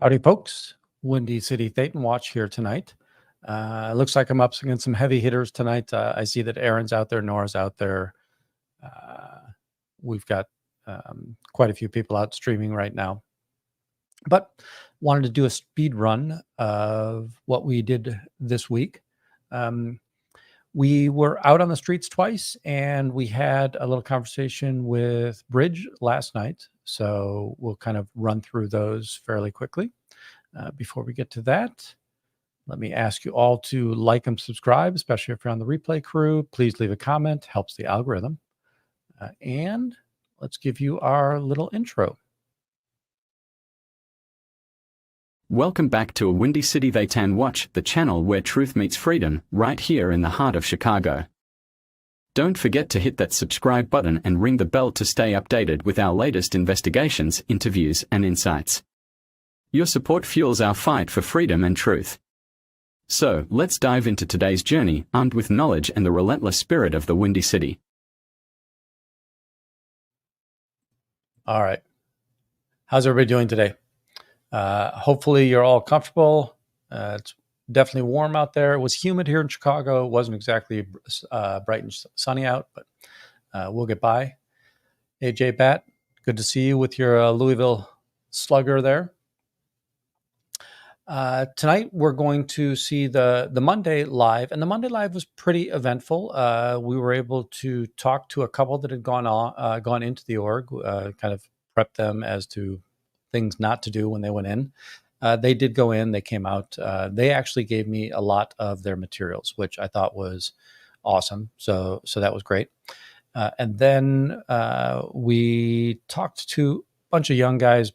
Howdy, folks. Windy City Thetan Watch here tonight. Looks like I'm up against some heavy hitters tonight. I see that Aaron's out there, Nora's out there. We've got quite a few people out streaming right now. But wanted to do a speed run of what we did this week. We were out on the streets twice, and we had a little conversation with Bridge last night. So we'll kind of run through those fairly quickly. Before we get to that, let me ask you all to like and subscribe, especially if you're on the replay crew. Please leave a comment, helps the algorithm. And let's give you our little intro. Welcome back to a Windy City Thetan Watch, the channel where truth meets freedom, right here in the heart of Chicago. Don't forget to hit that subscribe button and ring the bell to stay updated with our latest investigations, interviews, and insights. Your support fuels our fight for freedom and truth. So, let's dive into today's journey, armed with knowledge and the relentless spirit of the Windy City. All right. How's everybody doing today? Hopefully you're all comfortable. It's definitely warm out there. It was humid here in Chicago. It wasn't exactly bright and sunny out, but we'll get by. AJ Bat, good to see you with your Louisville Slugger there. Tonight we're going to see the Monday Live, and the Monday Live was pretty eventful. We were able to talk to a couple that had gone into the org, kind of prep them as to things not to do when they went in. They did go in, they came out. They actually gave me a lot of their materials, which I thought was awesome. So that was great. And then we talked to a bunch of young guys.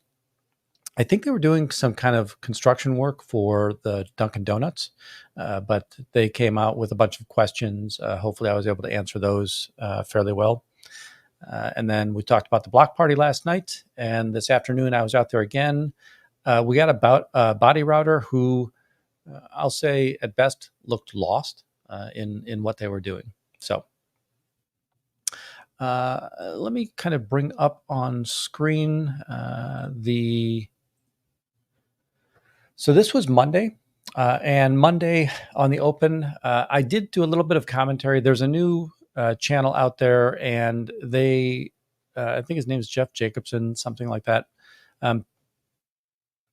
I think they were doing some kind of construction work for the Dunkin' Donuts, but they came out with a bunch of questions. Hopefully I was able to answer those fairly well. And then we talked about the block party last night, and this afternoon I was out there again. We got about a body router who I'll say at best looked lost in what they were doing. So let me kind of bring up on screen So this was Monday, and Monday on the open, I did do a little bit of commentary. There's a new channel out there, and they, I think his name is Jeff Jacobson, something like that.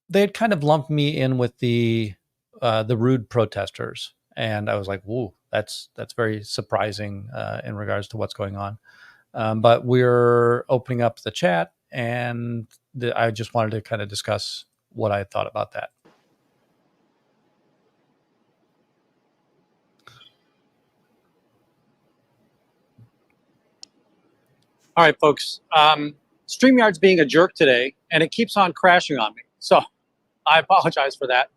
They had kind of lumped me in with the rude protesters, and I was like, "Whoa, that's very surprising in regards to what's going on." But we're opening up the chat, and I just wanted to kind of discuss what I thought about that. All right, folks. StreamYard's being a jerk today, and it keeps on crashing on me. So I apologize for that.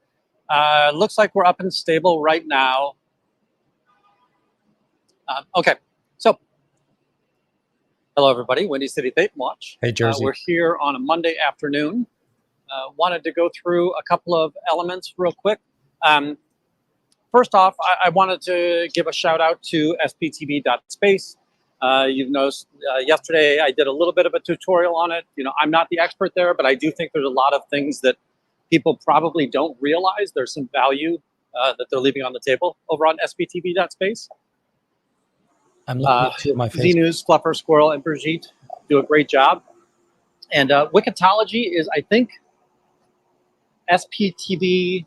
Looks like we're up and stable right now. Okay, so hello, everybody. Windy City Thetan Watch. Hey, Jersey. We're here on a Monday afternoon. Wanted to go through a couple of elements real quick. First off, I wanted to give a shout out to sptv.space. You've noticed yesterday I did a little bit of a tutorial on it. You know, I'm not the expert there, but I do think there's a lot of things that people probably don't realize. There's some value that they're leaving on the table over on sptv.space. I'm looking at two of my Z News, Fluffer, Squirrel, and Brigitte do a great job. And Wikitology is, I think, SPTV,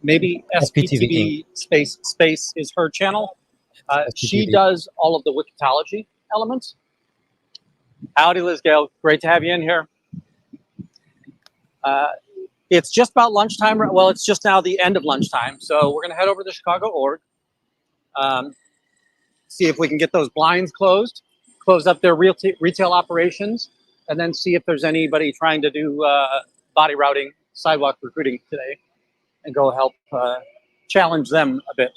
maybe SPTV space is her channel. She does all of the Wikitology elements. Howdy, Liz Gale. Great to have you in here. It's just about lunchtime. Well, it's just now the end of lunchtime. So we're going to head over to Chicago Org. See if we can get those blinds closed, close up their retail operations, and then see if there's anybody trying to do body routing, sidewalk recruiting today, and go help challenge them a bit.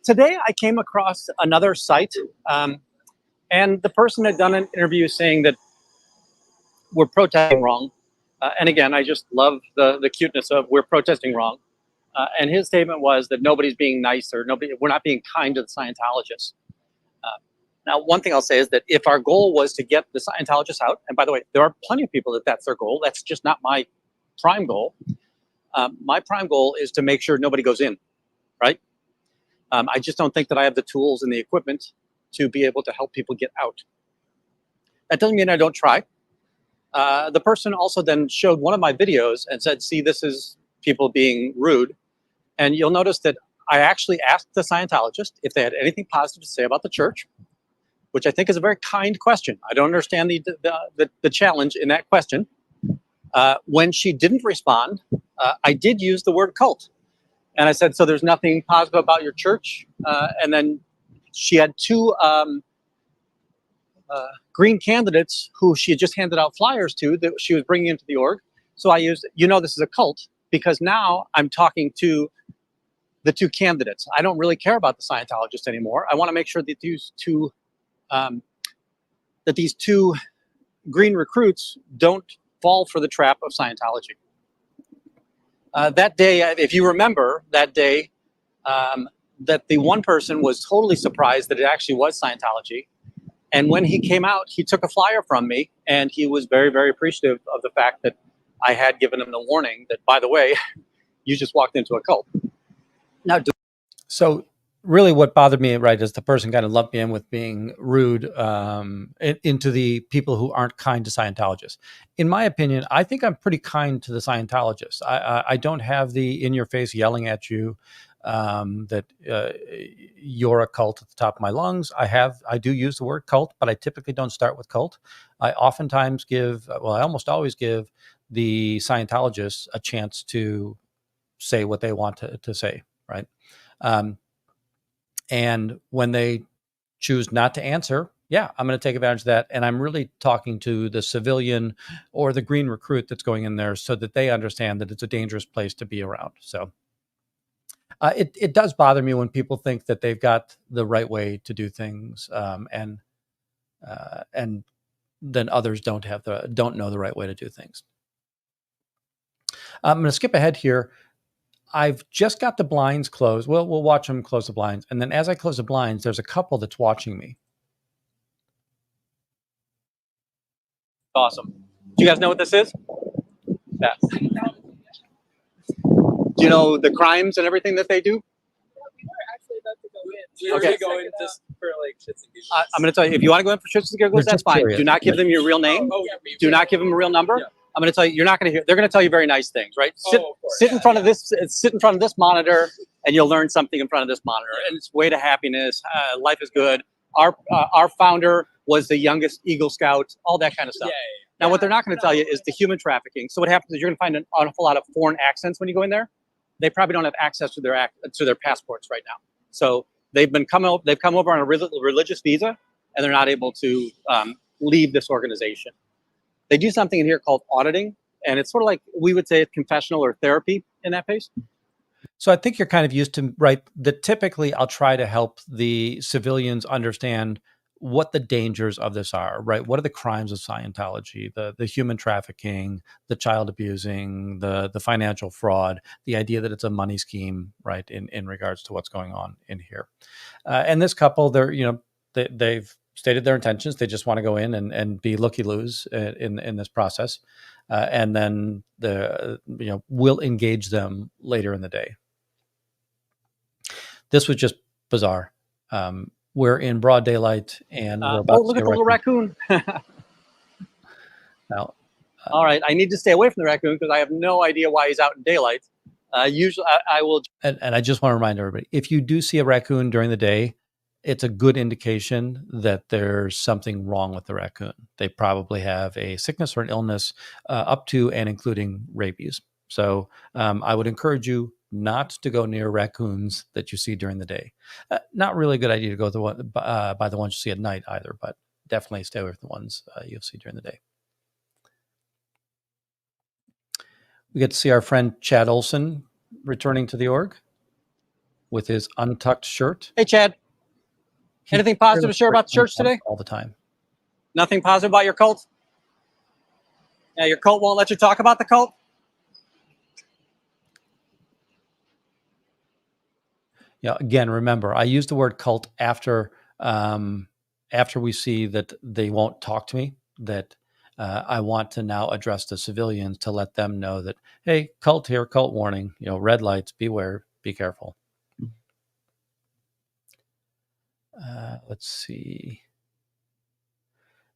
Today I came across another site, and the person had done an interview saying that we're protesting wrong. And again, I just love the cuteness of we're protesting wrong. And his statement was that nobody's being nice, or we're not being kind to the Scientologists. Now, one thing I'll say is that if our goal was to get the Scientologists out, and by the way, there are plenty of people that's their goal. That's just not my prime goal. My prime goal is to make sure nobody goes in, right? I just don't think that I have the tools and the equipment to be able to help people get out. That doesn't mean I don't try. The person also then showed one of my videos and said, see, this is people being rude. And you'll notice that I actually asked the Scientologist if they had anything positive to say about the church, which I think is a very kind question. I don't understand the challenge in that question. When she didn't respond, I did use the word cult. And I said, so there's nothing positive about your church? And then she had two green candidates who she had just handed out flyers to that she was bringing into the org. So I used, this is a cult, because now I'm talking to the two candidates. I don't really care about the Scientologists anymore. I want to make sure that these two green recruits don't fall for the trap of Scientology. That day, if you remember that day, that the one person was totally surprised that it actually was Scientology. And when he came out, he took a flyer from me, and he was very, very appreciative of the fact that I had given him the warning that, by the way, you just walked into a cult. Now, So really what bothered me, right, is the person kind of lumped me in with being rude into the people who aren't kind to Scientologists. In my opinion, I think I'm pretty kind to the Scientologists. I don't have the in-your-face yelling at you that you're a cult at the top of my lungs. I do use the word cult, but I typically don't start with cult. I almost always give the Scientologists a chance to say what they want to say, right? And when they choose not to answer, yeah, I'm going to take advantage of that. And I'm really talking to the civilian or the green recruit that's going in there so that they understand that it's a dangerous place to be around. So it does bother me when people think that they've got the right way to do things, and then others don't know the right way to do things. I'm going to skip ahead here. I've just got the blinds closed. We'll watch them close the blinds. And then as I close the blinds, there's a couple that's watching me. awesome. Do you guys know what this is? Yeah. Do you know the crimes and everything that they do? We were actually about to go in. We Okay. were going just for like shits and giggles. I'm going to tell you, if you want to go in for shits and giggles, We're that's just fine. curious. Do not give them your real name. Oh, yeah, Do not give them a real number. Yeah. I'm going to tell you, you're not going to hear. They're going to tell you very nice things, right? Oh, of course. Sit in front of this. Sit in front of this monitor, and you'll learn something in front of this monitor. And it's way to happiness. Life is good. Our founder was the youngest Eagle Scout. All that kind of stuff. Yeah. Now, what they're not going to tell you is the human trafficking. So what happens is you're going to find an awful lot of foreign accents when you go in there. They probably don't have access to their passports right now. So they've come over on a religious visa, and they're not able to leave this organization. They do something in here called auditing, and it's sort of like we would say it's confessional or therapy in that case. So I think you're kind of used to, right, that typically I'll try to help the civilians understand what the dangers of this are, right? What are the crimes of Scientology, the human trafficking, the child abusing, the financial fraud, the idea that it's a money scheme, right, in regards to what's going on in here. And this couple, they've stated their intentions. They just want to go in and be looky-loos in this process. And then we'll engage them later in the day. This was just bizarre. We're in broad daylight, and we're about look to at the little raccoon. Now, all right, I need to stay away from the raccoon because I have no idea why he's out in daylight. Usually, I will. and I just want to remind everybody, if you do see a raccoon during the day, it's a good indication that there's something wrong with the raccoon. They probably have a sickness or an illness up to and including rabies. So I would encourage you not to go near raccoons that you see during the day. Not really a good idea to go by the ones you see at night either, but definitely stay away from the ones you'll see during the day. We get to see our friend Chad Olson returning to the org with his untucked shirt. Hey, Chad. Anything positive to share about the church today? All the time. Nothing positive about your cult? Yeah, your cult won't let you talk about the cult? Yeah. Again, remember, I used the word cult after after we see that they won't talk to me, that I want to now address the civilians to let them know that, hey, cult here, cult warning, red lights, beware, be careful. Let's see.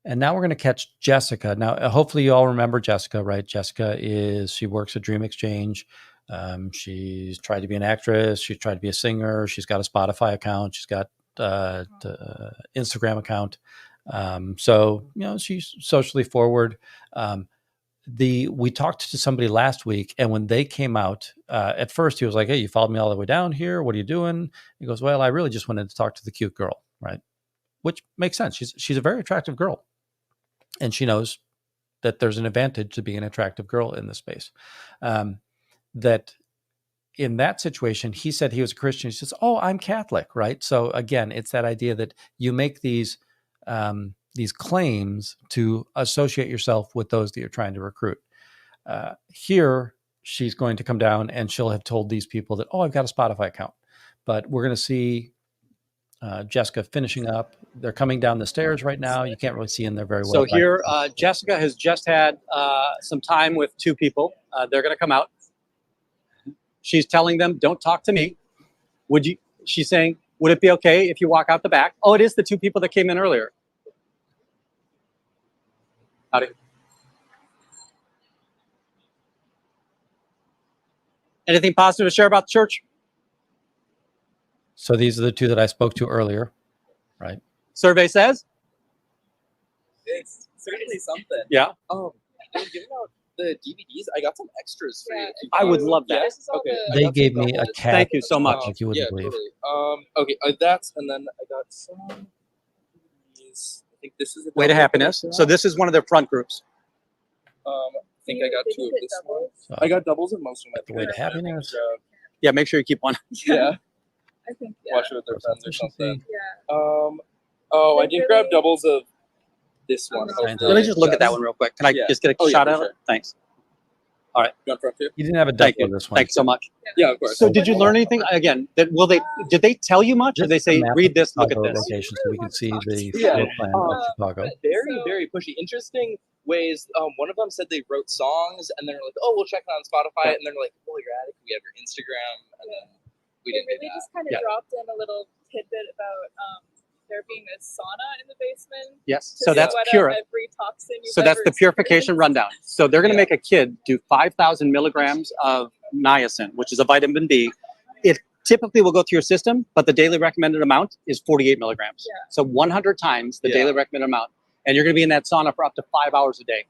And now we're going to catch Jessica. Now, hopefully you all remember Jessica, right? Jessica she works at Dream Exchange. She's tried to be an actress. She's tried to be a singer. She's got a Spotify account. She's got Instagram account. So, she's socially forward. We talked to somebody last week, and when they came out, at first he was like, hey, you followed me all the way down here. What are you doing? He goes, well, I really just wanted to talk to the cute girl, right? Which makes sense. She's a very attractive girl. And she knows that there's an advantage to being an attractive girl in this space. That in that situation, he said he was a Christian. He says, oh, I'm Catholic, right? So again, it's that idea that you make these claims to associate yourself with those that you're trying to recruit. Here, she's going to come down and she'll have told these people that, oh, I've got a Spotify account. But we're going to see Jessica finishing up. They're coming down the stairs right now. You can't really see in there very well. So here, Jessica has just had some time with two people. They're going to come out. She's telling them, don't talk to me. She's saying, would it be okay if you walk out the back? Oh, it is the two people that came in earlier. Howdy. Anything positive to share about the church? So these are the two that I spoke to earlier, right? Survey says? It's certainly something. Yeah. They're giving out the DVDs. I got some extras for you. I would love that. Yes? Okay. I They got gave some me a doubles. cat. Thank you so much. Like you wouldn't believe. Totally. Okay, that's, and then I got some DVDs. I think this is a Way to double Happiness. for So this is one of their front groups. I think I got two of this one. So, I got doubles of most of my The Way to friends. Happiness. Yeah, make sure you keep one. Yeah. I think, Watch it with their friends or something. yeah. Oh, I They did grab really- doubles of this one. Let me just look at that one real quick. Can I Yeah. just get a Oh, yeah, shot for at sure. it? Thanks. You want front too? You didn't have a Thank double you. of this one. Thanks so much. Yeah, of course. So did you learn anything? Again, did they tell you much? Or This they is the say, map read of this, look at Chicago this? location, so we can see the Yeah. floor plan of Chicago. Very, So- very pushy. Interesting ways. One of them said they wrote songs, and then they're like, "Oh, we'll check it on Spotify," and then they're like, "Oh, you're at it. We have your Instagram," and then we They didn't do really that. just kind of Yeah. dropped in a little tidbit about there being a sauna in the basement. Yes. to So that's sweat out pure. every toxin you've So that's ever the purification experienced. rundown. So they're going to Yeah. make a kid do 5,000 milligrams of niacin, which is a vitamin B. It typically will go through your system, but the daily recommended amount is 48 milligrams. Yeah. So 100 times the Yeah. daily recommended amount. And you're going to be in that sauna for up to 5 hours a day.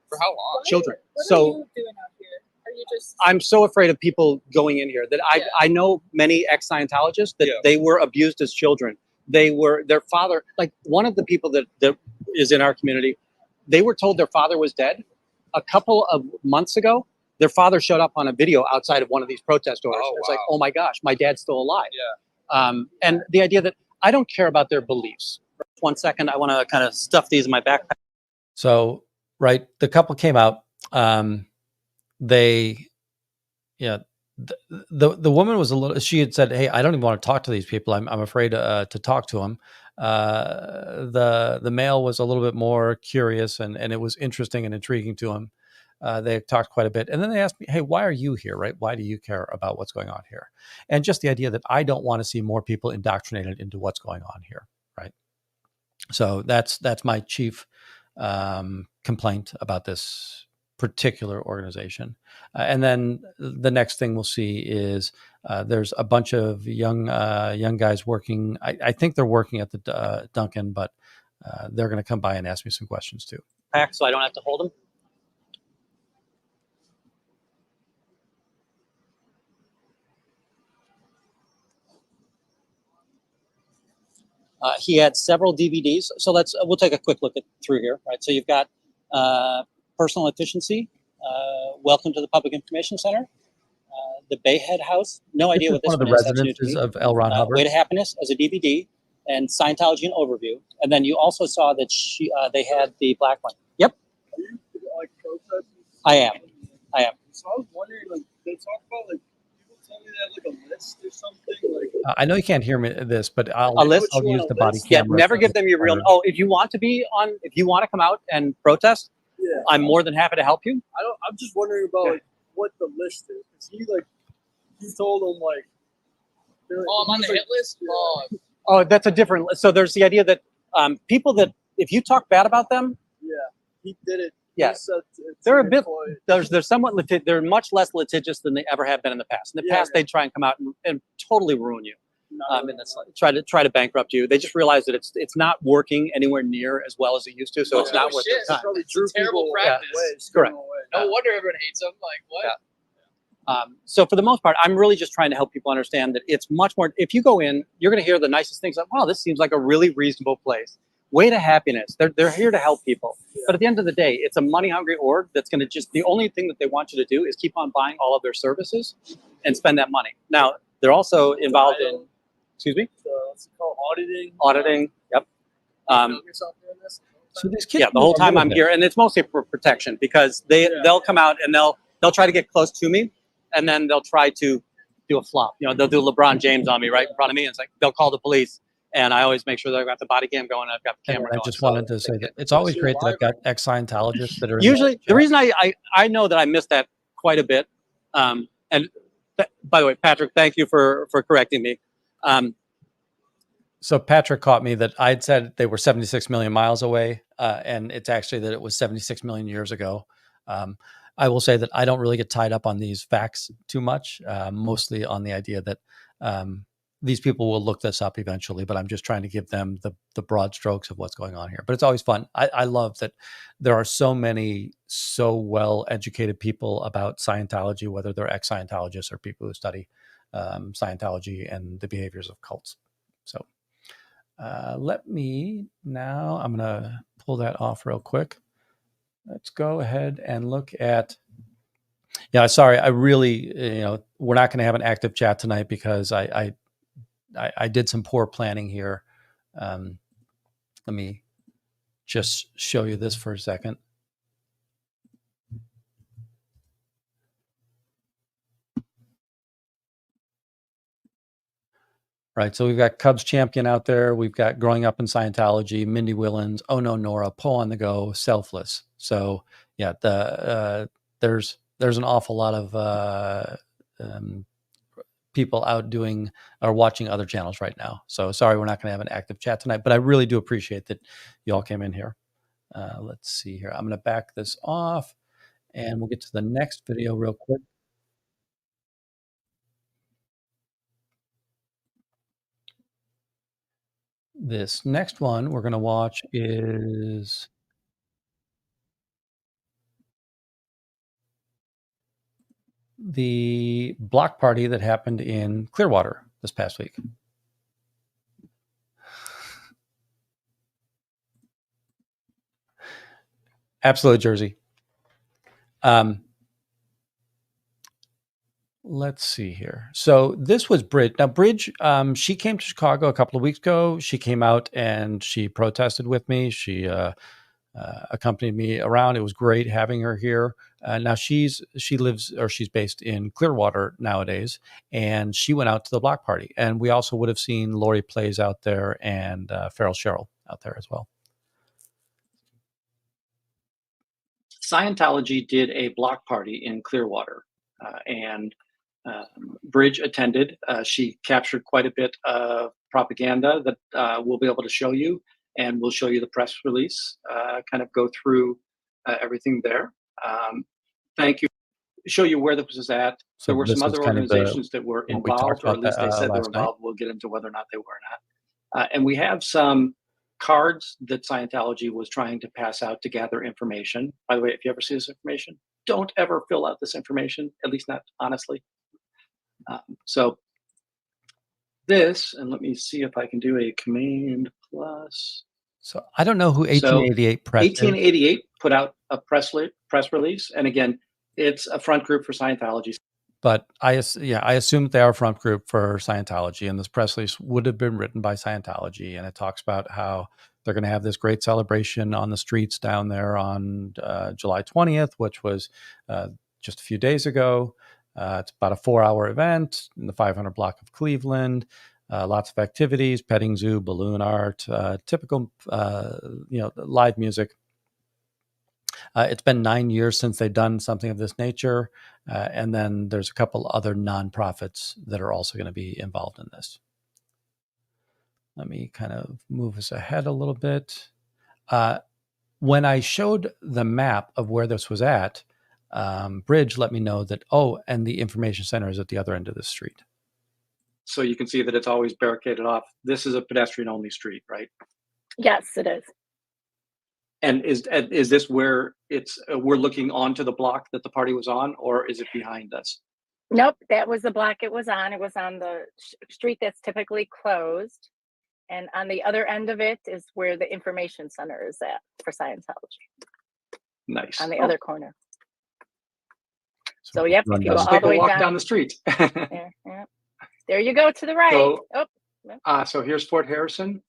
For how long? Children. What So- are you doing out here? Are you just? I'm so afraid of people going in here that Yeah. I know many ex-Scientologists that Yeah. they were abused as children. Their father, like one of the people that is in our community, they were told their father was dead. A couple of months ago, their father showed up on a video outside of one of these protest orders. Oh, It's like, wow. oh my gosh, my dad's still alive. Yeah. And the idea that I don't care about their beliefs. 1 second, I want to kind of stuff these in my backpack. So, right, the couple came out. The woman was a little. She had said, "Hey, I don't even want to talk to these people. I'm afraid to talk to them." The male was a little bit more curious, and it was interesting and intriguing to him. They talked quite a bit, and then they asked me, "Hey, why are you here? Right? Why do you care about what's going on here?" And just the idea that I don't want to see more people indoctrinated into what's going on here. Right. So that's my chief complaint about this particular organization. And then the next thing we'll see is there's a bunch of young guys working. I think they're working at the Duncan, but they're going to come by and ask me some questions too. Pack so I don't have to hold them. He had several DVDs. So we'll take a quick look through here. Right. So you've got Personal Efficiency, Welcome to the Public Information Center, the Bayhead House. No idea what this one of the one is. That's new to residences me. of L. Ron Hubbard. Way to Happiness as a DVD, and Scientology an overview. And then you also saw that they had the black one. Yep, Like protesting. I am. So I was wondering, like, they talk about like people telling have like a list or something? Like I know you can't hear me this, but A list? I'll use the body Yeah, camera. never give them your real. Oh, if you want to come out and protest, yeah, I'm more than happy to help you. I'm just wondering about like what the list is because he told them like. Oh, I'm on the hit list. Yeah. Oh, Oh, that's a different. So there's the idea that people that if you talk bad about them, Yeah, he did it. Yeah. He said it's They're a bit- employed. they're somewhat they're much less litigious than they ever have been in the past. In the Yeah, past, yeah. they try and come out and totally ruin you. Not And it's try to bankrupt you. They just realize that it's not working anywhere near as well as it used to, so it's Oh, not worth shit. their time. probably It's a terrible people practice. away, scare Correct. them away. no wonder everyone hates him. Like what? Yeah. So for the most part, I'm really just trying to help people understand that it's much more. If you go in, you're going to hear the nicest things like, "Wow, this seems like a really reasonable place." Way to happiness. They're here to help people. But at the end of the day, it's a money hungry org that's going to just the only thing that they want you to do is keep on buying all of their services and spend that money. Now they're also involved in, excuse me, What's it called? Auditing. auditing. Yep. Film yourself doing this? So these kids, Yeah, the whole time I'm here, and it's mostly for protection because they'll come out and they'll try to get close to me, and then they'll try to do a flop. You know, they'll do LeBron James on me right in front of me, and it's like they'll call the police, and I always make sure that I've got the body cam going, I've got the And camera I going. just so wanted to say that it's always great that I've got ex-Scientologists that are in usually chat. the reason I know that I missed that quite a bit, and by the way, Patrick, thank you for correcting me. So Patrick caught me that I'd said they were 76 million miles away, and it's actually that it was 76 million years ago. I will say that I don't really get tied up on these facts too much, mostly on the idea that these people will look this up eventually, but I'm just trying to give them the broad strokes of what's going on here. But it's always fun. I love that there are so many so well-educated people about Scientology, whether they're ex-Scientologists or people who study Scientology and the behaviors of cults. So let me now, I'm going to pull that off real quick. Let's go ahead and look at, yeah, sorry. I really, we're not going to have an active chat tonight because I did some poor planning here. Let me just show you this for a second. Right, so we've got Cubs champion out there. We've got Growing Up in Scientology, Mindy Willens, Oh No Nora, Poe on the Go, Selfless. So yeah, there's an awful lot of people out doing or watching other channels right now. So sorry, we're not going to have an active chat tonight, but I really do appreciate that you all came in here. Let's see here. I'm going to back this off, and we'll get to the next video real quick. This next one we're going to watch is the block party that happened in Clearwater this past week. Absolute Jersey. Let's see here. So this was Bridge. Now, Bridge, she came to Chicago a couple of weeks ago. She came out and she protested with me. She accompanied me around. It was great having her here. Now she's based in Clearwater nowadays, and she went out to the block party. And we also would have seen Lori Plays out there and Farrell Sherrill out there as well. Scientology did a block party in Clearwater, and Bridge attended. She captured quite a bit of propaganda that we'll be able to show you, and we'll show you the press release, kind of go through everything there. Thank you. Show you where this was at. So there were some other organizations that were involved, or at least they said they were involved. We'll get into whether or not they were or not. And we have some cards that Scientology was trying to pass out to gather information. By the way, if you ever see this information, don't ever fill out this information, at least not honestly. So this, and let me see if I can do a Command plus. So I don't know who 1888 Press 1888 put out a press release. And again, it's a front group for Scientology. But I assume they are a front group for Scientology. And this press release would have been written by Scientology. And it talks about how they're going to have this great celebration on the streets down there on July 20th, which was just a few days ago. It's about a 4-hour event in the 500 block of Cleveland. Lots of activities, petting zoo, balloon art, typical, live music. It's been 9 years since they've done something of this nature. And then there's a couple other nonprofits that are also going to be involved in this. Let me kind of move us ahead a little bit. When I showed the map of where this was at, Bridge let me know that, and the information center is at the other end of the street. So you can see that it's always barricaded off. This is a pedestrian-only street, right? Yes, it is. And is this where we're looking onto the block that the party was on, or is it behind us? Nope, that was the block it was on. It was on the street that's typically closed. And on the other end of it is where the information center is at for Scientology. Nice. On the other corner. So yep, if you go Let's all take the a way walk down the street. yeah. There you go to the right. So here's Fort Harrison.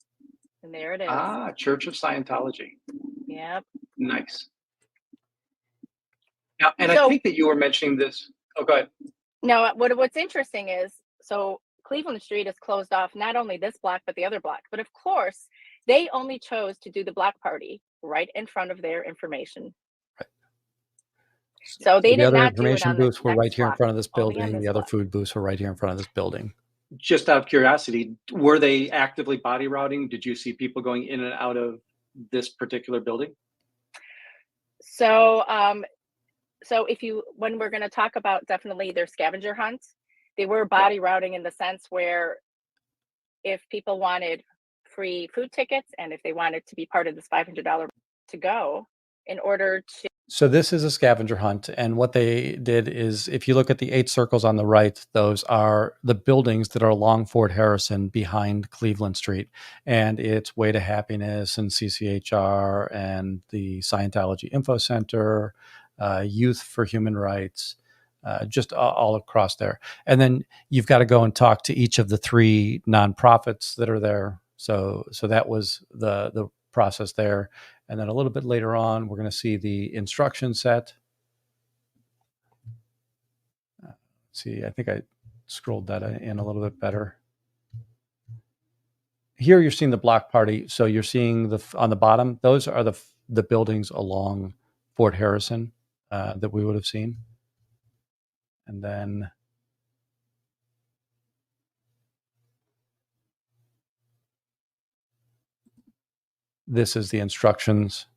And there it is. Church of Scientology. Yep. Nice. Now, and I think that you were mentioning this. Oh, go ahead. No, what's interesting is, so Cleveland Street is closed off, not only this block, but the other block. But of course, they only chose to do the block party right in front of their information. Right. So they did not do it on the booths were right here in front of this block, building. The other food booths were right here in front of this building. Just out of curiosity, were they actively body routing? Did you see people going in and out of this particular building? So, when we're going to talk about definitely their scavenger hunts, they were body routing in the sense where if people wanted free food tickets and if they wanted to be part of this $500 to go in order to. So this is a scavenger hunt. And what they did is, if you look at the 8 circles on the right, those are the buildings that are along Fort Harrison behind Cleveland Street. And it's Way to Happiness and CCHR and the Scientology Info Center, Youth for Human Rights, just all across there. And then you've got to go and talk to each of the 3 nonprofits that are there. So that was the process there. And then a little bit later on, we're going to see the instruction set. See, I think I scrolled that in a little bit better. Here you're seeing the block party. So you're seeing on the bottom, those are the buildings along Fort Harrison that we would have seen. And then this is the instructions.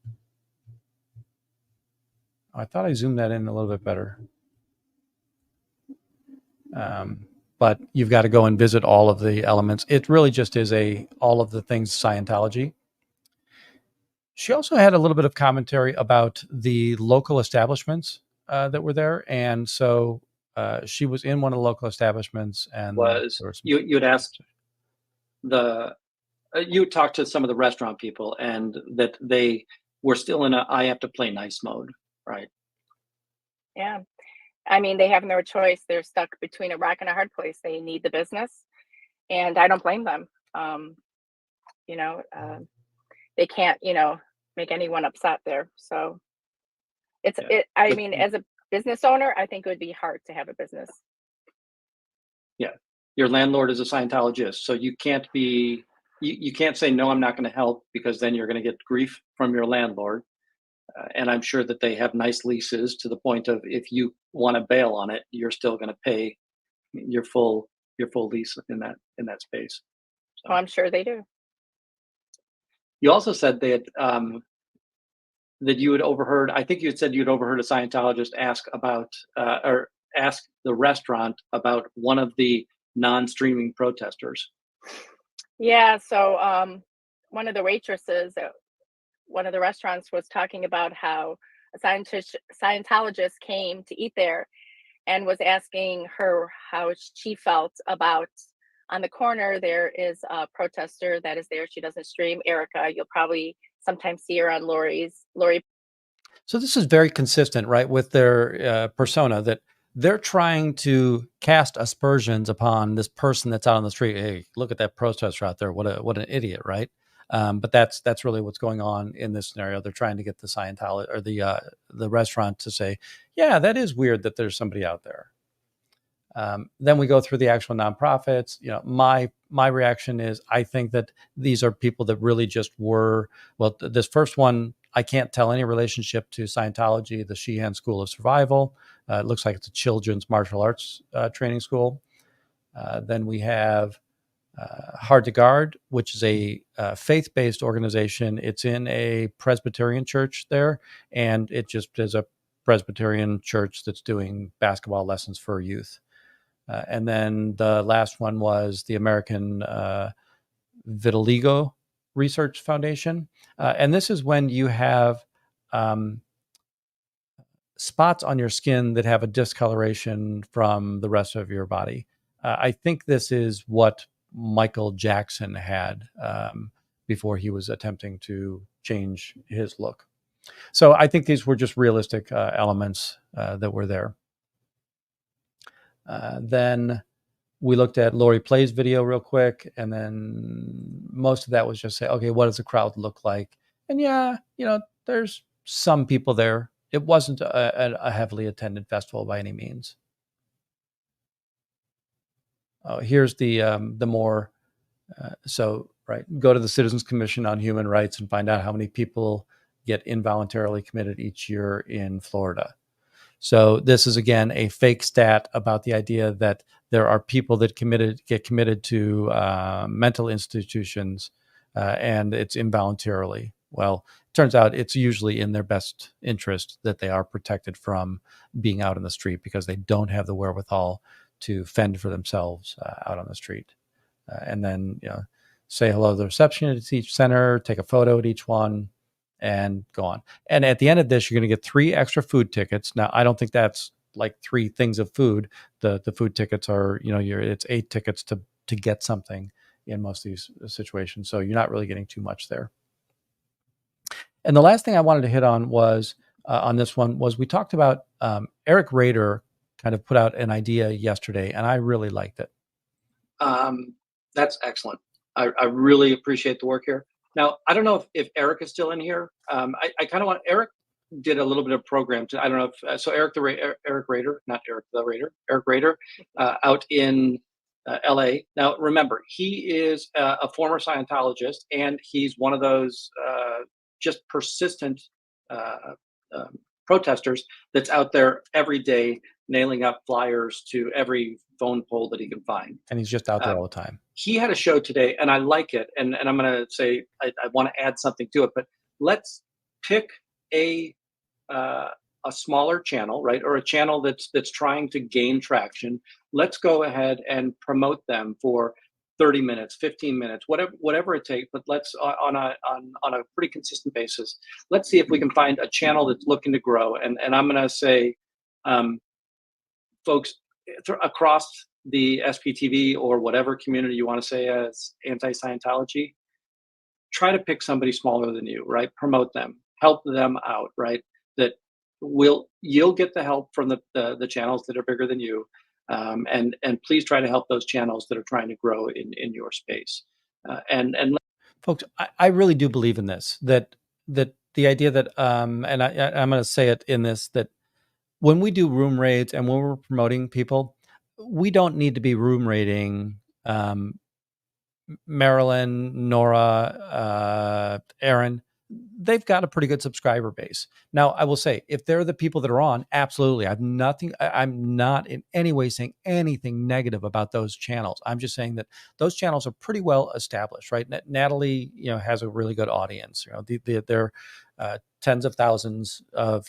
I thought I zoomed that in a little bit better. But you've got to go and visit all of the elements. It really just is all of the things Scientology. She also had a little bit of commentary about the local establishments that were there. And so she was in one of the local establishments and you had asked you talked to some of the restaurant people and that they were still in I have to play nice mode, right? Yeah. I mean, they have no choice. They're stuck between a rock and a hard place. They need the business, and I don't blame them. They can't, make anyone upset there. So I mean, as a business owner, I think it would be hard to have a business. Yeah. Your landlord is a Scientologist, so you can't you can't say, no, I'm not going to help, because then you're going to get grief from your landlord. And I'm sure that they have nice leases to the point of, if you want to bail on it, you're still going to pay your full lease in that space. So. Oh, I'm sure they do. You also said that you had overheard, I think you had said you'd overheard a Scientologist ask about, or ask the restaurant about one of the non-streaming protesters. Yeah, so one of the waitresses at one of the restaurants was talking about how a Scientologist came to eat there and was asking her how she felt about, on the corner there is a protester that is there. She doesn't stream, Erica. You'll probably sometimes see her on Lori. So this is very consistent, right, with their persona, that they're trying to cast aspersions upon this person that's out on the street. Hey, look at that protester out there. What an idiot, right? But that's really what's going on in this scenario. They're trying to get the Scientology or the restaurant to say, yeah, that is weird that there's somebody out there. Then we go through the actual nonprofits. My reaction is I think that these are people that really just were, well, this first one, I can't tell any relationship to Scientology, the Sheehan School of Survival. It looks like it's a children's martial arts training school. Then we have Hard to Guard, which is a faith-based organization. It's in a Presbyterian church there, and it just is a Presbyterian church that's doing basketball lessons for youth. And then the last one was the American Vitiligo Research Foundation. And this is when you have spots on your skin that have a discoloration from the rest of your body. I think this is what Michael Jackson had before he was attempting to change his look. So I think these were just realistic elements that were there. Then we looked at Lori Play's video real quick, and then most of that was just say, okay, what does the crowd look like? And yeah, there's some people there. It wasn't a heavily attended festival by any means. Here's the more, go to the Citizens Commission on Human Rights and find out how many people get involuntarily committed each year in Florida. So this is, again, a fake stat about the idea that there are people that get committed to mental institutions and it's involuntarily. Well, it turns out it's usually in their best interest that they are protected from being out in the street because they don't have the wherewithal to fend for themselves out on the street. And then, say hello to the receptionist at each center, take a photo at each one, and go on. And at the end of this, you're going to get 3 extra food tickets. Now, I don't think that's like 3 things of food. The food tickets are, it's 8 tickets to get something in most of these situations. So you're not really getting too much there. And the last thing I wanted to hit on was on this one was we talked about Eric Rader kind of put out an idea yesterday, and I really liked it. That's excellent. I really appreciate the work here. Now, I don't know if Eric is still in here. I kind of want, Eric did a little bit of program. I don't know if, so Eric Rader, not Eric the Raider, Eric Rader out in LA. Now, remember, he is a former Scientologist, and he's one of those just persistent protesters that's out there every day nailing up flyers to every phone pole that he can find. And he's just out there all the time. He had a show today, and I like it. And I'm going to say I want to add something to it, but let's pick a smaller channel, right, or a channel that's trying to gain traction. Let's go ahead and promote them for 30 minutes, 15 minutes, whatever it takes. But let's on a pretty consistent basis. Let's see if we can find a channel that's looking to grow. And I'm going to say, folks across the SPTV or whatever community you want to say as anti-Scientology, try to pick somebody smaller than you, right? Promote them, help them out, right? That you'll get the help from the channels that are bigger than you, and please try to help those channels that are trying to grow in your space. And folks, I really do believe in this. That the idea that and I'm going to say it in this, that when we do room raids and when we're promoting people, we don't need to be room raiding Marilyn, Nora, Aaron. They've got a pretty good subscriber base. Now, I will say, if they're the people that are on, absolutely. I'm not in any way saying anything negative about those channels. I'm just saying that those channels are pretty well established, right? Natalie, has a really good audience. They're tens of thousands of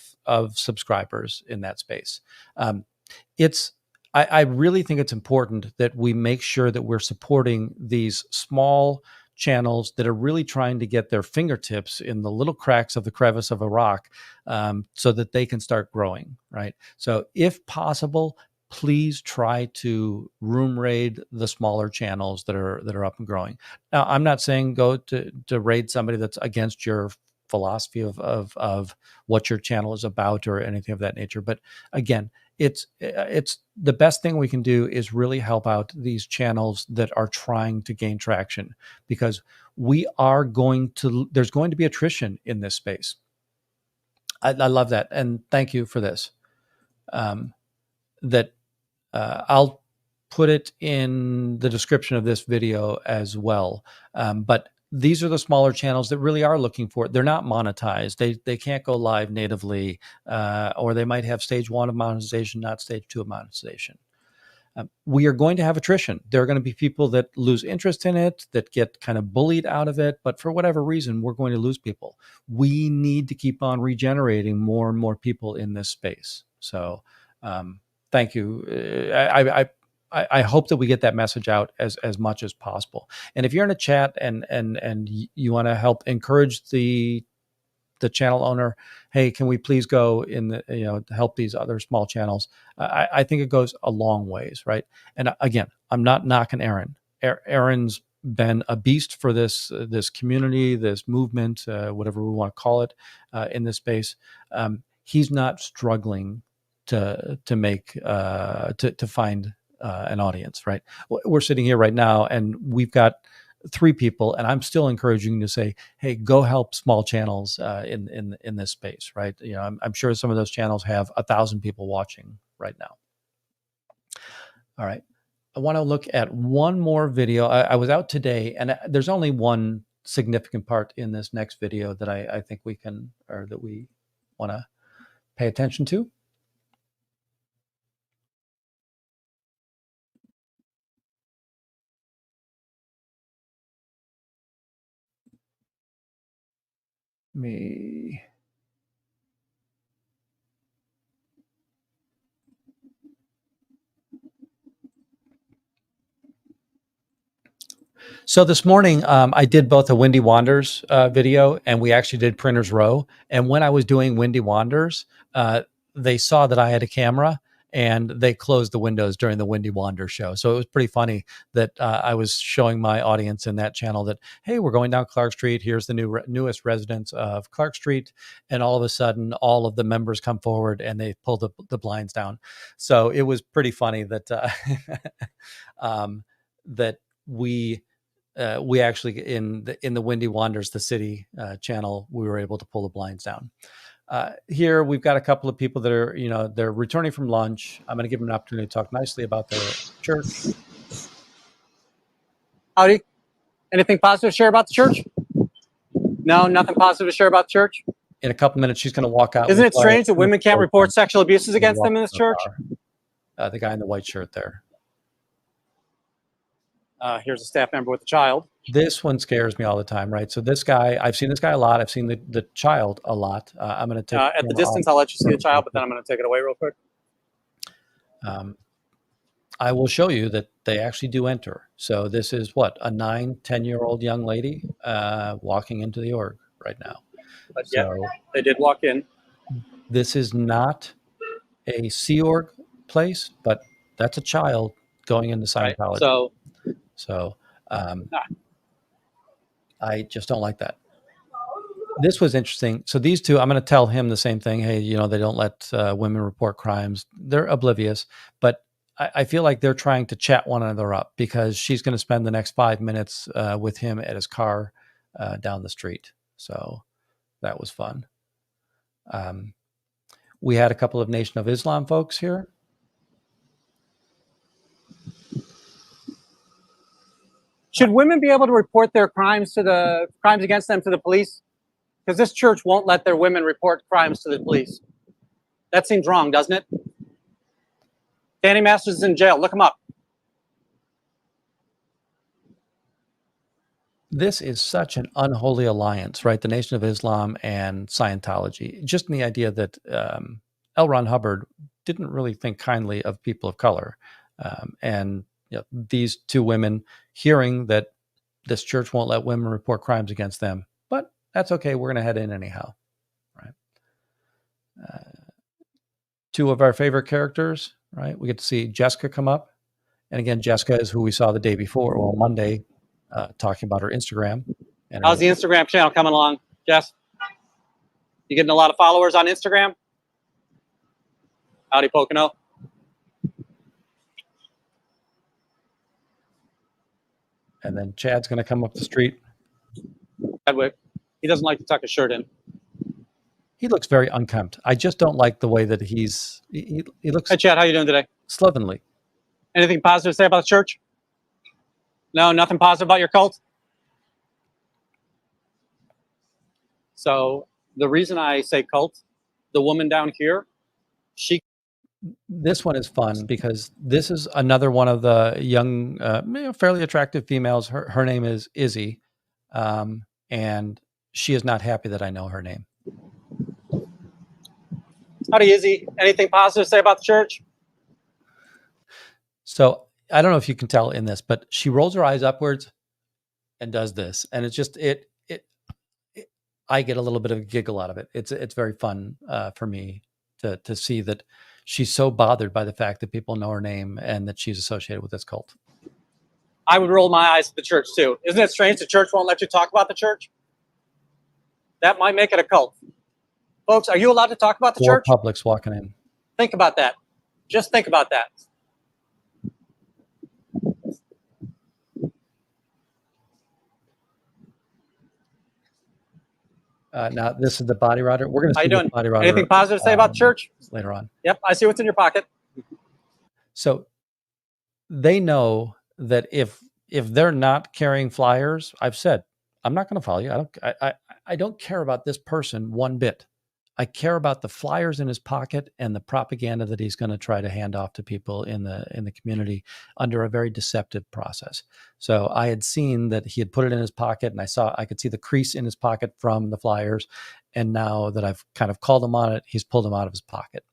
subscribers in that space. I really think it's important that we make sure that we're supporting these small channels that are really trying to get their fingertips in the little cracks of the crevice of a rock, so that they can start growing, right? So if possible, please try to room raid the smaller channels that are up and growing. Now, I'm not saying go to raid somebody that's against your philosophy of what your channel is about or anything of that nature. But again, it's the best thing we can do is really help out these channels that are trying to gain traction, because there's going to be attrition in this space. I love that. And thank you for this. That I'll put it in the description of this video as well. But these are the smaller channels that really are looking for it. They're not monetized. They can't go live natively, or they might have stage 1 of monetization, not stage 2 of monetization. We are going to have attrition. There are going to be people that lose interest in it, that get kind of bullied out of it. But for whatever reason, we're going to lose people. We need to keep on regenerating more and more people in this space. So thank you. I hope that we get that message out as much as possible. And if you're in a chat and you want to help encourage the channel owner, hey, can we please go in the, help these other small channels? I think it goes a long ways, right? And again, I'm not knocking Aaron. Aaron's been a beast for this community, this movement, whatever we want to call it, in this space. He's not struggling to find an audience, right? We're sitting here right now, and we've got 3 people, and I'm still encouraging you to say, hey, go help small channels in this space, right? I'm sure some of those channels have 1,000 people watching right now. All right. I want to look at one more video. I was out today, and there's only one significant part in this next video that I think we want to pay attention to. So this morning, I did both a Windy Wanders video, and we actually did Printers Row. And when I was doing Windy Wanders, they saw that I had a camera, and they closed the windows during the Windy Wanders show. So it was pretty funny that I was showing my audience in that channel that, hey, we're going down Clark Street. Here's the newest residents of Clark Street. And all of a sudden, all of the members come forward and they pull the blinds down. So it was pretty funny that that we actually in the Windy Wanders, the city channel, we were able to pull the blinds down. Here we've got a couple of people that are, they're returning from lunch. I'm going to give them an opportunity to talk nicely about their church. Howdy. Anything positive to share about the church? No, nothing positive to share about the church? In a couple minutes, she's going to walk out. Isn't it strange that women can't report sexual abuses against them in this church? The guy in the white shirt there. Here's a staff member with a child. This one scares me all the time, right? So this guy, I've seen this guy a lot. I've seen the child a lot. I'm going to take at the distance. I'll let you see the child, but then I'm going to take it away real quick. I will show you that they actually do enter. So this is what, a 9-10-year-old young lady walking into the org right now. But yeah, they did walk in. This is not a Sea Org place, but that's a child going into Scientology. Right. So I just don't like that. This was interesting. So these two, I'm going to tell him the same thing. Hey, they don't let women report crimes. They're oblivious, but I feel like they're trying to chat one another up because she's going to spend the next 5 minutes with him at his car down the street. So that was fun. We had a couple of Nation of Islam folks here. Should women be able to report their crimes against them to the police? Because this church won't let their women report crimes to the police. That seems wrong, doesn't it? Danny Masters is in jail. Look him up. This is such an unholy alliance, right? The Nation of Islam and Scientology. Just in the idea that L. Ron Hubbard didn't really think kindly of people of color. And these two women hearing that this church won't let women report crimes against them, but that's okay. We're going to head in anyhow, right? Two of our favorite characters, right? We get to see Jessica come up. And again, Jessica is who we saw the day before, well, Monday, talking about her Instagram. And how's the Instagram channel coming along, Jess? You getting a lot of followers on Instagram? Howdy, Pocono. And then Chad's going to come up the street. Chadwick, he doesn't like to tuck his shirt in. He looks very unkempt. I just don't like the way that he looks. Hey, Chad, how you doing today? Slovenly. Anything positive to say about the church? No, nothing positive about your cult? So the reason I say cult, the woman down here, she This one is fun because this is another one of the young, fairly attractive females. Her name is Izzy, and she is not happy that I know her name. howdy Izzy. Anything positive to say about the church? So I don't know if you can tell in this, but she rolls her eyes upwards and does this, and it's just I get a little bit of a giggle out of it. It's very fun for me to see that she's so bothered by the fact that people know her name and that she's associated with this cult. I would roll my eyes at the church too. Isn't it strange the church won't let you talk about the church? That might make it a cult. Folks, are you allowed to talk about the Four church? Publics walking in. Think about that. Just think about that. Now this is the body rodder. We're going to How see you the doing? body rodder. Anything positive to say about the church? Later on. Yep, I see what's in your pocket. So they know that if they're not carrying flyers, I've said, I'm not going to follow you. I don't care about this person one bit. I care about the flyers in his pocket and the propaganda that he's going to try to hand off to people in the community under a very deceptive process. So I had seen that he had put it in his pocket, and I could see the crease in his pocket from the flyers. And now that I've kind of called him on it, he's pulled them out of his pocket.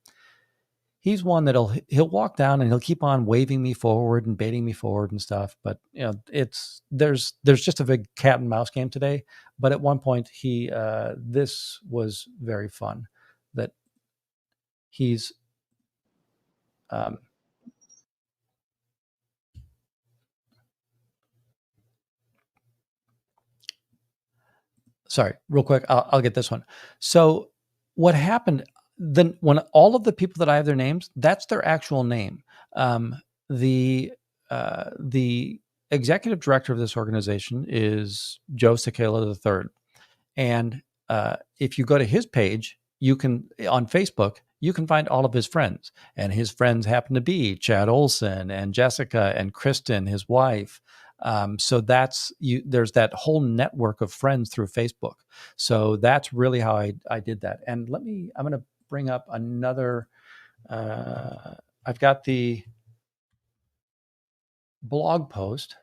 He's one that he'll walk down and he'll keep on waving me forward and baiting me forward and stuff. But there's just a big cat and mouse game today. But at one point this was very fun that he's sorry, real quick. I'll get this one. So what happened then when all of the people that I have their names, that's their actual name. The executive director of this organization is Joe Cicala III. And if you go to his page, you can, on Facebook, you can find all of his friends. And his friends happen to be Chad Olson and Jessica and Kristen, his wife. So there's that whole network of friends through Facebook. So that's really how I did that. And I'm going to bring up another, I've got the blog post.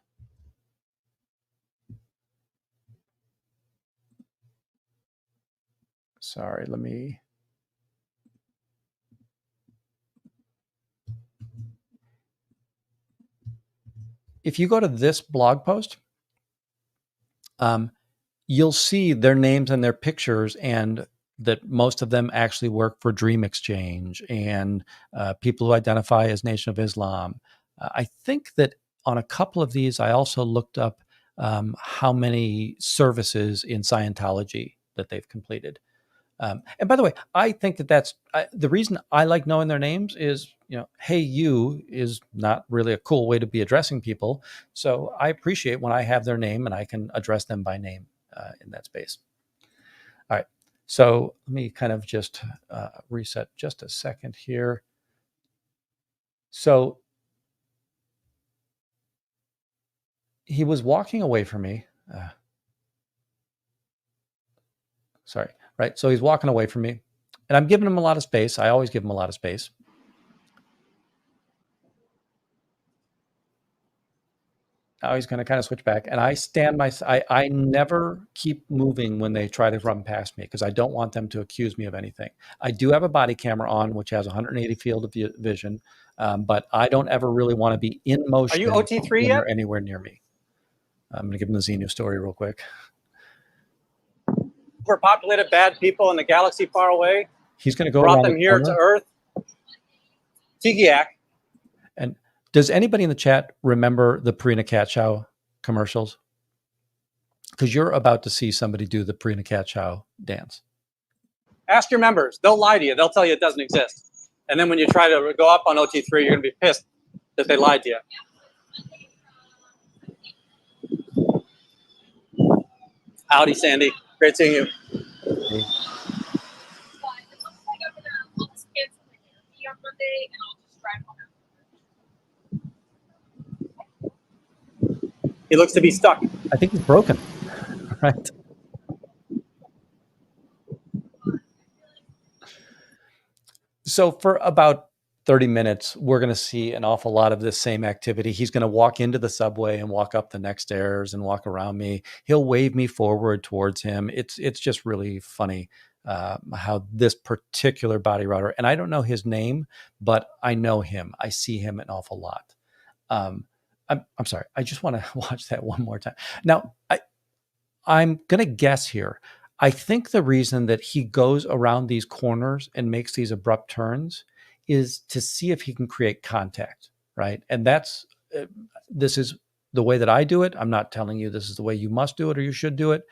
Sorry, if you go to this blog post, you'll see their names and their pictures, and that most of them actually work for Dream Exchange and people who identify as Nation of Islam. I think that on a couple of these, I also looked up how many services in Scientology that they've completed. And by the way, I think that's the reason I like knowing their names is, hey, you is not really a cool way to be addressing people. So I appreciate when I have their name and I can address them by name in that space. All right. So let me kind of just reset just a second here. So he was walking away from me. Sorry. Right. So he's walking away from me and I'm giving him a lot of space. I always give him a lot of space. Now he's going to kind of switch back, and I never keep moving when they try to run past me because I don't want them to accuse me of anything. I do have a body camera on, which has 180 field of vision, but I don't ever really want to be in motion. Are you OT3 when yet? they're anywhere near me. I'm going to give them the Xenu story real quick. Overpopulated bad people in the galaxy far away. He's going to go Brought around them the here corner. to Earth. Tigiak. And does anybody in the chat remember the Purina Cat Chow commercials? Because you're about to see somebody do the Purina Cat Chow dance. Ask your members. They'll lie to you. They'll tell you it doesn't exist. And then when you try to go up on OT3, you're going to be pissed that they lied to you. Howdy, Sandy. Great seeing you. He looks to be stuck. I think he's broken. Right. So for about 30 minutes, we're going to see an awful lot of this same activity. He's going to walk into the subway and walk up the next stairs and walk around me. He'll wave me forward towards him. It's just really funny how this particular body router, and I don't know his name, but I know him. I see him an awful lot. I'm sorry. I just want to watch that one more time. Now, I'm going to guess here. I think the reason that he goes around these corners and makes these abrupt turns is to see if he can create contact, right? And that's, this is the way that I do it. I'm not telling you this is the way you must do it or you should do it.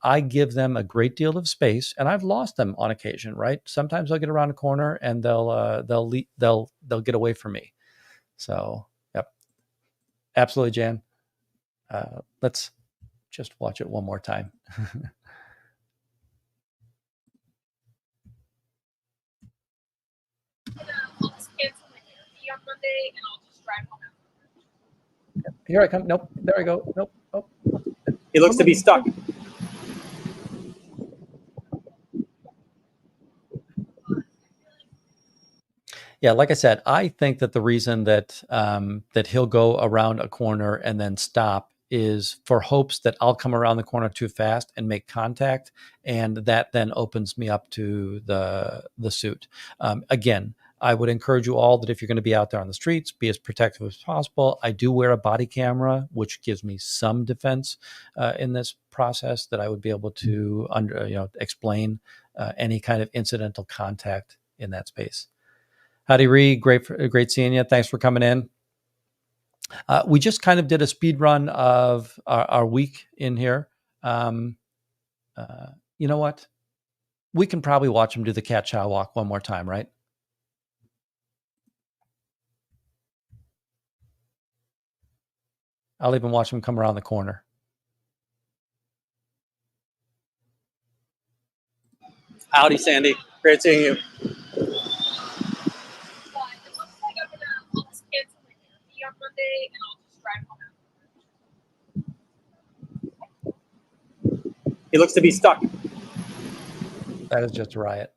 I give them a great deal of space, and I've lost them on occasion, right? Sometimes I'll get around a corner and they'll get away from me. So, yep. Absolutely, Jan. Let's just watch it one more time. I'll just cancel my Airbnb on Monday and I'll just drive home after. Here I come. Nope. There I go. Nope. Oh. He looks to be stuck. Yeah, like I said, I think that the reason that that he'll go around a corner and then stop is for hopes that I'll come around the corner too fast and make contact, and that then opens me up to the suit. Again, I would encourage you all that if you're going to be out there on the streets, be as protective as possible. I do wear a body camera, which gives me some defense in this process, that I would be able to explain any kind of incidental contact in that space. Howdy, Ree. Great seeing you. Thanks for coming in. We just kind of did a speed run of our week in here. You know what? We can probably watch him do the cat chow walk one more time, right? I'll even watch him come around the corner. Howdy, Sandy. Great seeing you. It looks like I'll just cancel my Airbnb on Monday and I'll just drive home after. He looks to be stuck. That is just a riot.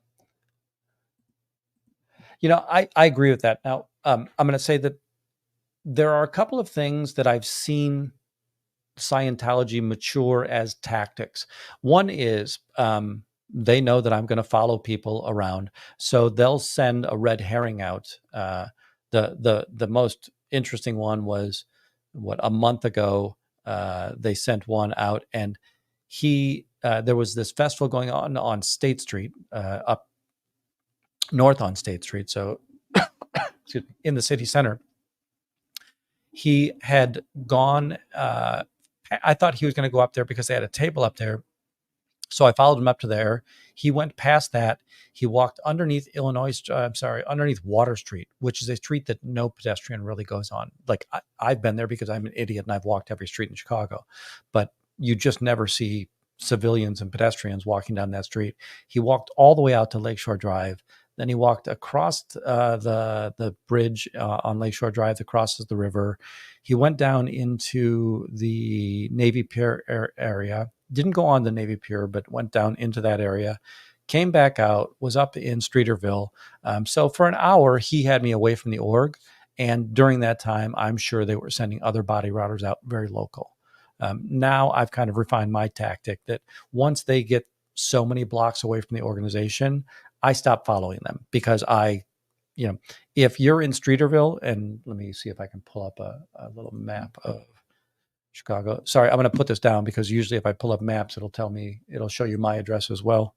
You know, I agree with that. Now, I'm going to say that there are a couple of things that I've seen Scientology mature as tactics. One is they know that I'm going to follow people around, so they'll send a red herring out. The most interesting one was a month ago. They sent one out, and there was this festival going on State Street, up north on State Street. So, excuse me, in the city center. He had gone. I thought he was going to go up there because they had a table up there. So I followed him up to there. He went past that. He walked underneath underneath Water Street, which is a street that no pedestrian really goes on. Like I've been there because I'm an idiot and I've walked every street in Chicago, but you just never see civilians and pedestrians walking down that street. He walked all the way out to Lakeshore Drive. Then he walked across the bridge on Lakeshore Drive that crosses the river. He went down into the Navy Pier area. Didn't go on the Navy Pier, but went down into that area. Came back out, was up in Streeterville. So for an hour, he had me away from the org. And during that time, I'm sure they were sending other body routers out very local. Now I've kind of refined my tactic that once they get so many blocks away from the organization, I stop following them because if you're in Streeterville, and let me see if I can pull up a little map of Chicago. Sorry, I'm going to put this down because usually if I pull up maps, it'll show you my address as well.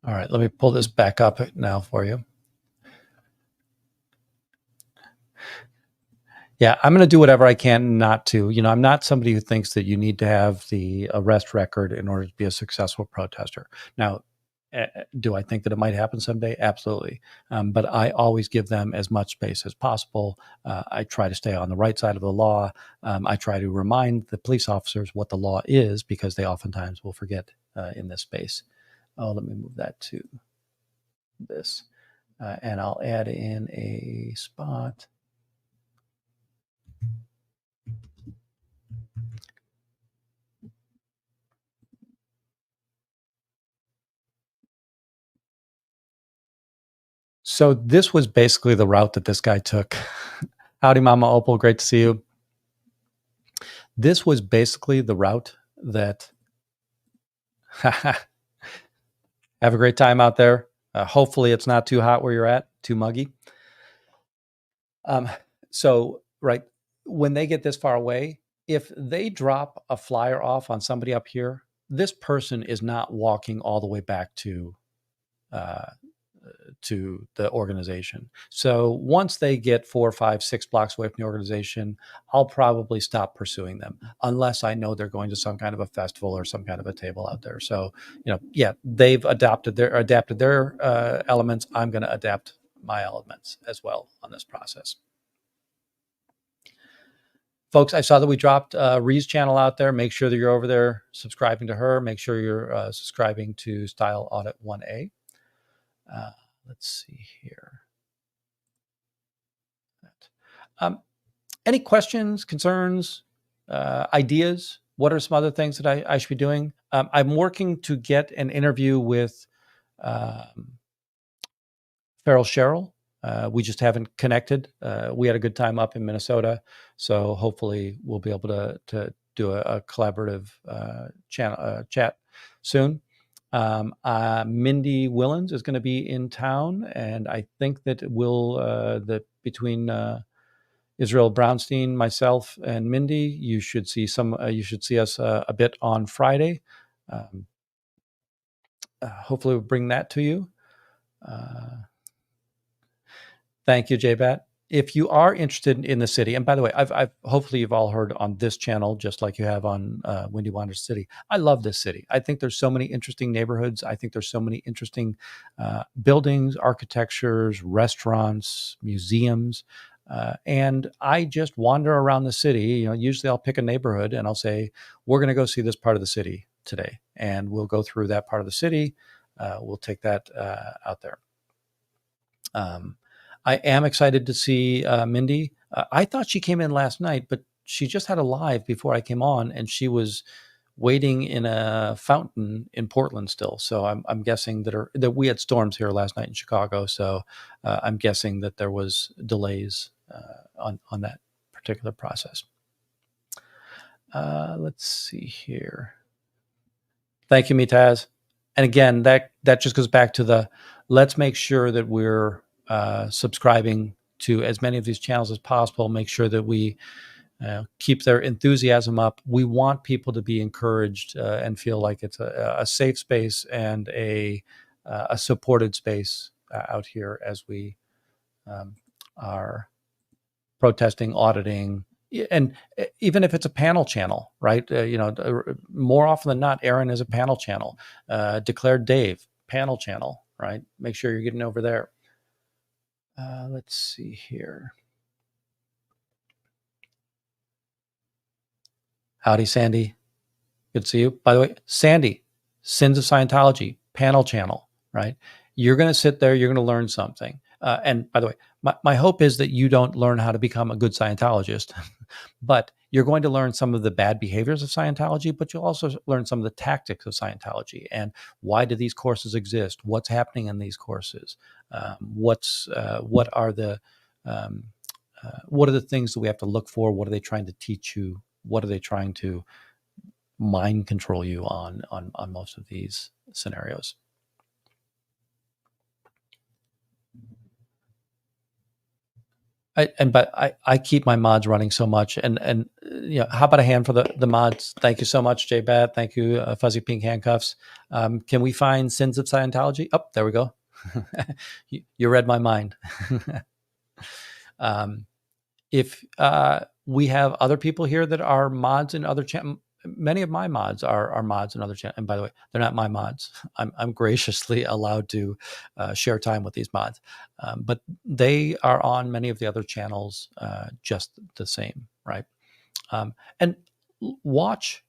All right, let me pull this back up now for you. Yeah, I'm going to do whatever I can not to. I'm not somebody who thinks that you need to have the arrest record in order to be a successful protester. Now, do I think that it might happen someday? Absolutely. But I always give them as much space as possible. I try to stay on the right side of the law. I try to remind the police officers what the law is, because they oftentimes will forget in this space. Oh, let me move that to this. And I'll add in a spot. So this was basically the route that this guy took. Howdy, Mama Opal. Great to see you. This was basically the route that. Have a great time out there. Hopefully, it's not too hot where you're at, too muggy. So, right, when they get this far away, if they drop a flyer off on somebody up here, this person is not walking all the way back to the organization. So once they get 4, 5, 6 blocks away from the organization, I'll probably stop pursuing them unless I know they're going to some kind of a festival or some kind of a table out there. So, yeah, they've adapted their elements. I'm going to adapt my elements as well on this process. Folks, I saw that we dropped Ree's channel out there. Make sure that you're over there subscribing to her. Make sure you're subscribing to Style Audit 1A. Let's see here. Any questions, concerns, ideas? What are some other things that I should be doing? I'm working to get an interview with Farrell Sherrill. We just haven't connected. We had a good time up in Minnesota, so hopefully we'll be able to do a collaborative chat soon. Mindy Willens is going to be in town, and I think that between Israel Brownstein, myself, and Mindy, you should see us a bit on Friday. Hopefully, we'll bring that to you. Thank you, JBat. If you are interested in the city, and by the way, I've hopefully you've all heard on this channel, just like you have on Windy Wanders City. I love this city. I think there's so many interesting neighborhoods. I think there's so many interesting buildings, architectures, restaurants, museums, and I just wander around the city. Usually I'll pick a neighborhood and I'll say, we're going to go see this part of the city today, and we'll go through that part of the city. We'll take that out there. I am excited to see Mindy. I thought she came in last night, but she just had a live before I came on, and she was waiting in a fountain in Portland still. So I'm guessing that we had storms here last night in Chicago. So I'm guessing that there was delays on that particular process. Let's see here. Thank you, Mitaz. And again, that just goes back to let's make sure that we're subscribing to as many of these channels as possible. Make sure that we keep their enthusiasm up. We want people to be encouraged and feel like it's a safe space and a supported space out here as we are protesting, auditing, and even if it's a panel channel, right? More often than not, Aaron is a panel channel. Declared Dave, panel channel, right? Make sure you're getting over there. Let's see here. Howdy, Sandy. Good to see you. By the way, Sandy, Sins of Scientology, panel channel, right? You're going to sit there, you're going to learn something. And by the way, my hope is that you don't learn how to become a good Scientologist, but you're going to learn some of the bad behaviors of Scientology, but you'll also learn some of the tactics of Scientology and why do these courses exist? What's happening in these courses? What are the things that we have to look for? What are they trying to teach you? What are they trying to mind control you on most of these scenarios? I keep my mods running so much, and how about a hand for the mods? Thank you so much, JBad. Thank you, Fuzzy Pink Handcuffs. Can we find Sins of Scientology? Oh, there we go. You read my mind. if we have other people here that are mods in other channels, many of my mods are mods in other channels. And by the way, they're not my mods. I'm graciously allowed to share time with these mods, but they are on many of the other channels just the same, right? And watch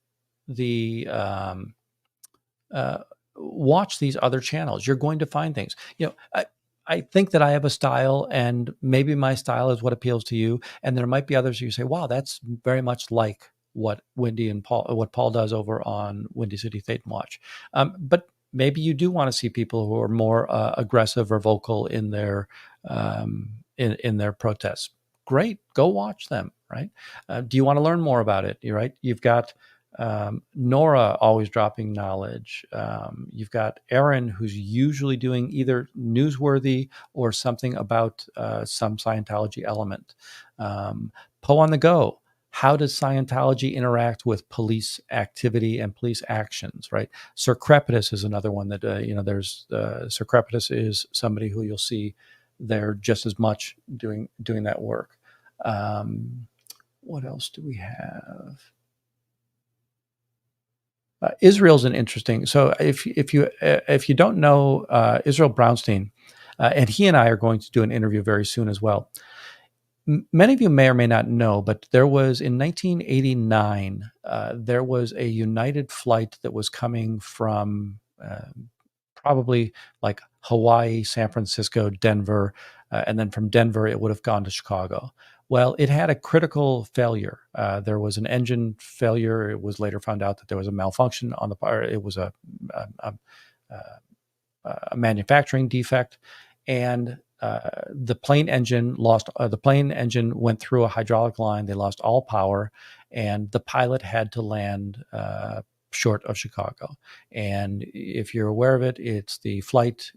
the watch these other channels. You're going to find things. I think that I have a style, and maybe my style is what appeals to you. And there might be others you say, "Wow, that's very much like what Wendy and Paul, what Paul does over on Windy City Thetan Watch." But maybe you do want to see people who are more aggressive or vocal in their in their protests. Great, go watch them. Right? Do you want to learn more about it? You're right. You've got Nora always dropping knowledge. You've got Aaron, who's usually doing either newsworthy or something about some Scientology element. Poe on the Go. How does Scientology interact with police activity and police actions? Right. Sir Crepitus is another one that there's Sir Crepitus is somebody who you'll see there just as much doing that work. What else do we have? Israel's an interesting. So if you don't know Israel Brownstein, and he and I are going to do an interview very soon as well. Many of you may or may not know, but there was in 1989 there was a United flight that was coming from probably like Hawaii, San Francisco, Denver, and then from Denver it would have gone to Chicago. Well, it had a critical failure. There was an engine failure. It was later found out that there was a malfunction on the part. It was a manufacturing defect, and the plane engine lost. The plane engine went through a hydraulic line. They lost all power, and the pilot had to land short of Chicago. And if you're aware of it, it's the flight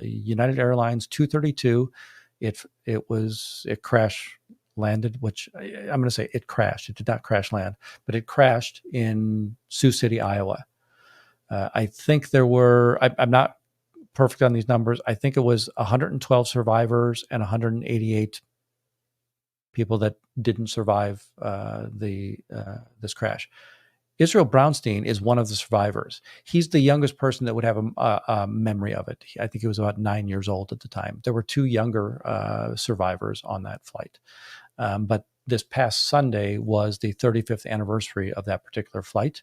United Airlines 232. It crashed. Landed, which I'm going to say it crashed. It did not crash land, but it crashed in Sioux City, Iowa. I think there were, I'm not perfect on these numbers. I think it was 112 survivors and 188 people that didn't survive this crash. Israel Brownstein is one of the survivors. He's the youngest person that would have a memory of it. I think he was about 9 years old at the time. There were two younger survivors on that flight. But this past Sunday was the 35th anniversary of that particular flight.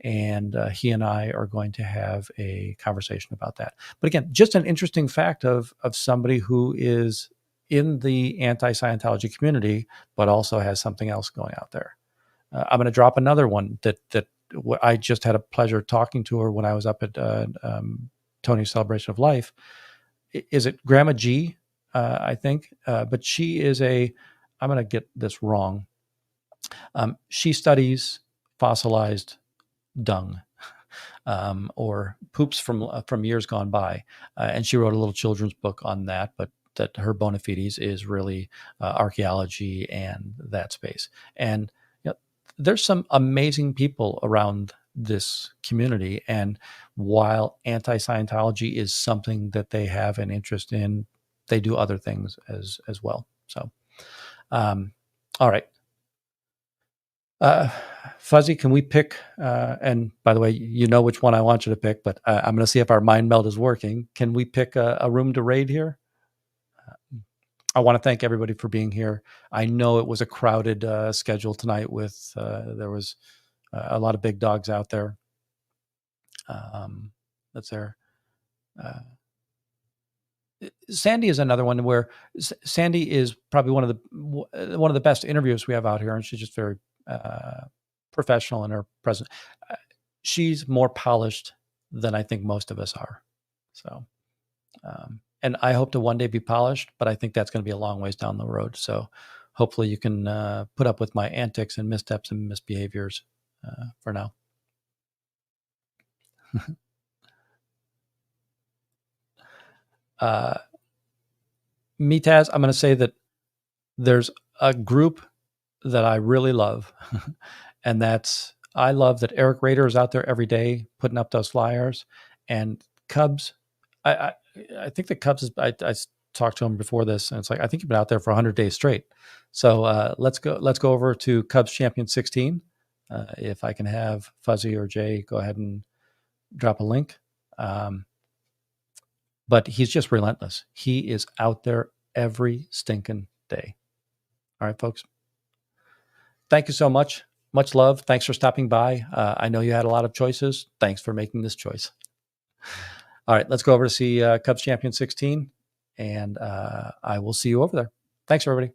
And he and I are going to have a conversation about that. But again, just an interesting fact of somebody who is in the anti-Scientology community, but also has something else going out there. I'm going to drop another one that I just had a pleasure talking to her when I was up at Tony's Celebration of Life. Is it Grandma G? I think, but she is I'm going to get this wrong. She studies fossilized dung or poops from years gone by, and she wrote a little children's book on that. But that her bona fides is really archaeology and that space. And there's some amazing people around this community. And while anti-Scientology is something that they have an interest in, they do other things as well. So, all right. Fuzzy, can we pick, and by the way, you know which one I want you to pick, but I'm going to see if our mind meld is working. Can we pick a room to raid here? I want to thank everybody for being here. I know it was a crowded schedule tonight with, there was a lot of big dogs out there. That's there. Sandy is another one where Sandy is probably one of the best interviewers we have out here. And she's just very professional in her presence. She's more polished than I think most of us are. So, and I hope to one day be polished, but I think that's going to be a long ways down the road. So hopefully you can put up with my antics and missteps and misbehaviors for now. Mitaz, I'm going to say that there's a group that I really love, and I love that Eric Rader is out there every day putting up those flyers, and Cubs. I think the Cubs is, I talked to him before this, and it's like, I think you've been out there for 100 days straight. So let's go over to Cubs Champion 16. If I can have Fuzzy or Jay go ahead and drop a link. But he's just relentless. He is out there every stinking day. All right, folks. Thank you so much. Much love. Thanks for stopping by. I know you had a lot of choices. Thanks for making this choice. All right, let's go over to see Cubs Champion 16, and I will see you over there. Thanks, everybody.